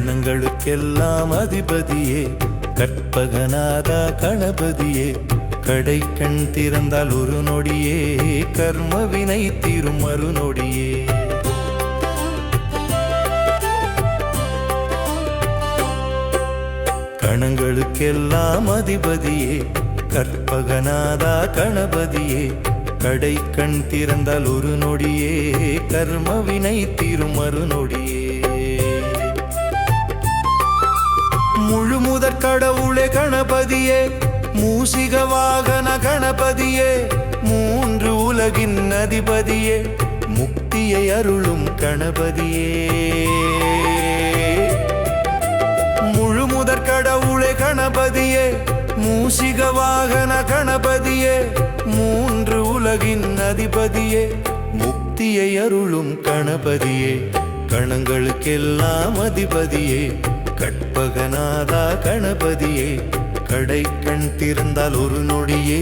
கணங்களுக்கெல்லாம் அதிபதியே கற்பகநாதா கணபதியே கடை கண் திறந்தால் ஒரு நொடியே கர்மவினை தீரும் மறுநொடியே கணங்களுக்கெல்லாம் அதிபதியே கற்பகநாதா கணபதியே கடை கண் திறந்தால் ஒரு நொடியே கர்மவினை தீரும் மறுநொடியே முழு முதற் கடவுளே கணபதியே மூசிக வாகன கணபதியே மூன்று உலகின் அதிபதியே முக்தியை அருளும் கணபதியே முழு முதற் கடவுளே கணபதியே மூசிக வாகன கணபதியே மூன்று உலகின் அதிபதியே முக்தியை அருளும் கணபதியே கணங்களுக்கெல்லாம் அதிபதியே கற்பகநாதா கணபதியே கடை கண் திறந்தால் ஒரு நொடியே